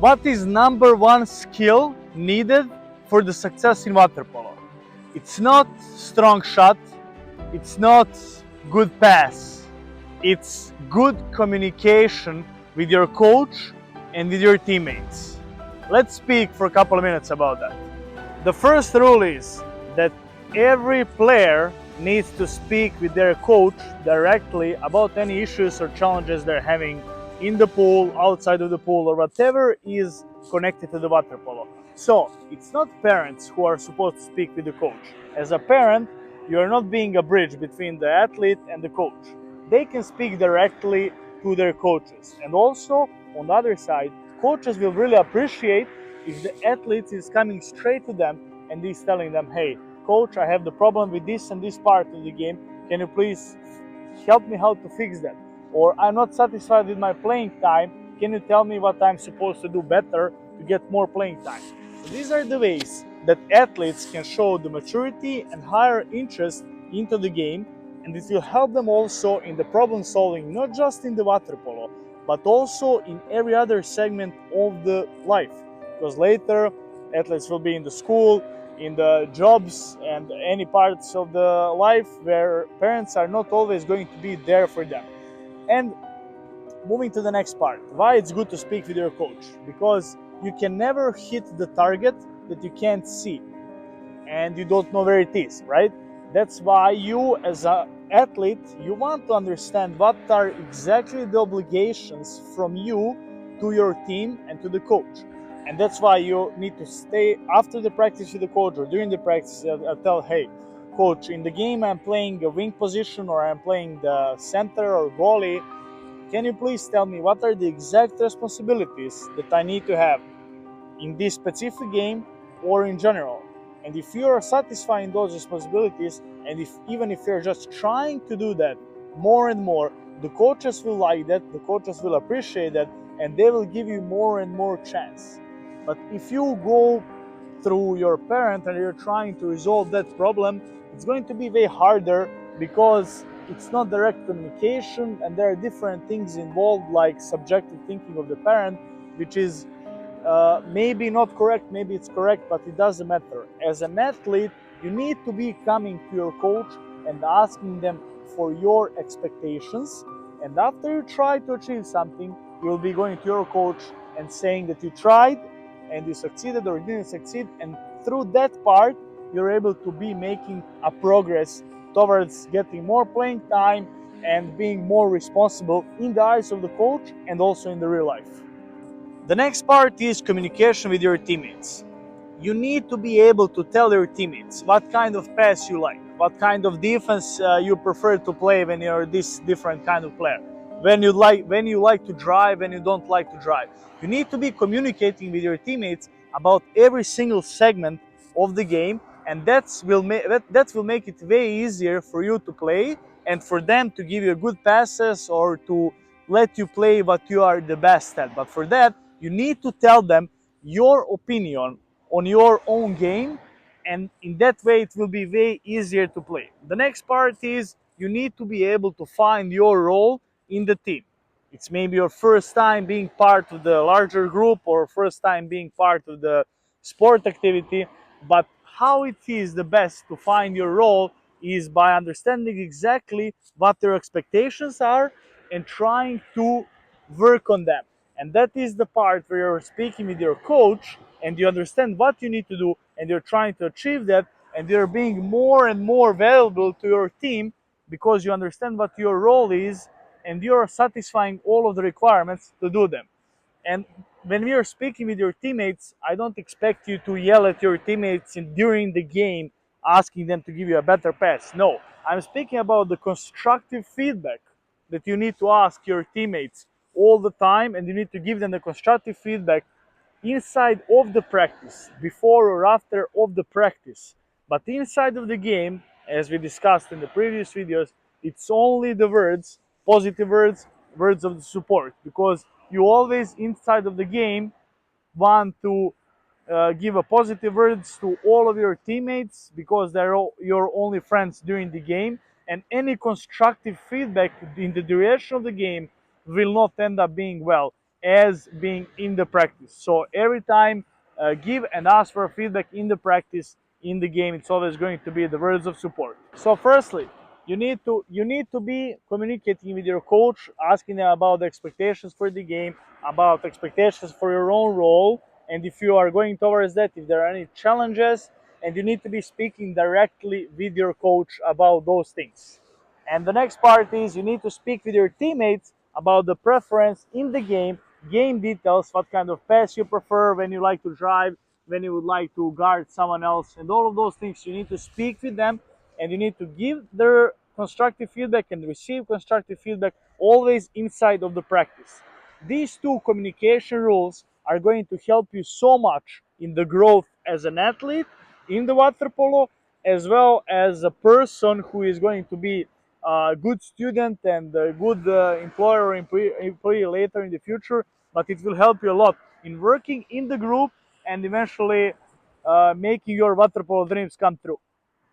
What is number one skill needed for the success in water polo? It's not strong shot, it's not good pass, it's good communication with your coach and with your teammates. Let's speak for a couple of minutes about that. The first rule is that every player needs to speak with their coach directly about any issues or challenges they're having in the pool, outside of the pool, or whatever is connected to the water polo. So it's not parents who are supposed to speak with the coach. As a parent, you are not being a bridge between the athlete and the coach. They can speak directly to their coaches. And also, on the other side, coaches will really appreciate if the athlete is coming straight to them and is telling them, hey, coach, I have the problem with this and this part of the game. Can you please help me how to fix that? Or I'm not satisfied with my playing time. Can you tell me what I'm supposed to do better to get more playing time? So these are the ways that athletes can show the maturity and higher interest into the game, and it will help them also in the problem solving, not just in the water polo, but also in every other segment of the life. Because later, athletes will be in the school, in the jobs, and any parts of the life where parents are not always going to be there for them. And moving to the next part, why it's good to speak with your coach? Because you can never hit the target that you can't see and you don't know where it is, right? That's why you, as an athlete, you want to understand what are exactly the obligations from you to your team and to the coach. And that's why you need to stay after the practice with the coach or during the practice and tell, hey, coach, in the game I'm playing a wing position or I'm playing the center or goalie. Can you please tell me what are the exact responsibilities that I need to have in this specific game or in general? And if you are satisfying those responsibilities, and even if you're just trying to do that more and more, the coaches will like that, the coaches will appreciate that, and they will give you more and more chance. But if you go through your parent and you're trying to resolve that problem, it's going to be way harder because it's not direct communication and there are different things involved, like subjective thinking of the parent, which is maybe not correct, maybe it's correct, but it doesn't matter. As an athlete, you need to be coming to your coach and asking them for your expectations. And after you try to achieve something, you'll be going to your coach and saying that you tried and you succeeded or you didn't succeed. And through that part, you're able to be making a progress towards getting more playing time and being more responsible in the eyes of the coach and also in the real life. The next part is communication with your teammates. You need to be able to tell your teammates what kind of pass you like, what kind of defense you prefer to play when you're this different kind of player, when you like to drive, when you don't like to drive. You need to be communicating with your teammates about every single segment of the game, and that will make it way easier for you to play and for them to give you good passes or to let you play what you are the best at. But for that, you need to tell them your opinion on your own game, and in that way it will be way easier to play. The next part is you need to be able to find your role in the team. It's maybe your first time being part of the larger group or first time being part of the sport activity, but how it is the best to find your role is by understanding exactly what their expectations are and trying to work on them. And that is the part where you're speaking with your coach and you understand what you need to do and you're trying to achieve that, and you're being more and more valuable to your team because you understand what your role is and you're satisfying all of the requirements to do them. And when we are speaking with your teammates, I don't expect you to yell at your teammates during the game asking them to give you a better pass. No, I'm speaking about the constructive feedback that you need to ask your teammates all the time, and you need to give them the constructive feedback inside of the practice, before or after of the practice. But inside of the game, as we discussed in the previous videos, it's only the words, positive words, words of the support, because you always inside of the game want to give a positive words to all of your teammates because they're your only friends during the game, and any constructive feedback in the duration of the game will not end up being well. as being in the practice. So every time give and ask for feedback in the practice, in the game, it's always going to be the words of support. So firstly, you need to be communicating with your coach, asking them about the expectations for the game, about expectations for your own role, and if you are going towards that, if there are any challenges, and you need to be speaking directly with your coach about those things. And the next part is you need to speak with your teammates about the preference in the game details, what kind of pass you prefer, when you like to drive, when you would like to guard someone else, and all of those things. You need to speak with them, and you need to give their constructive feedback and receive constructive feedback always inside of the practice. These two communication rules are going to help you so much in the growth as an athlete in the water polo, as well as a person who is going to be a good student and a good employer or employee later in the future. But it will help you a lot in working in the group and eventually making your water polo dreams come true.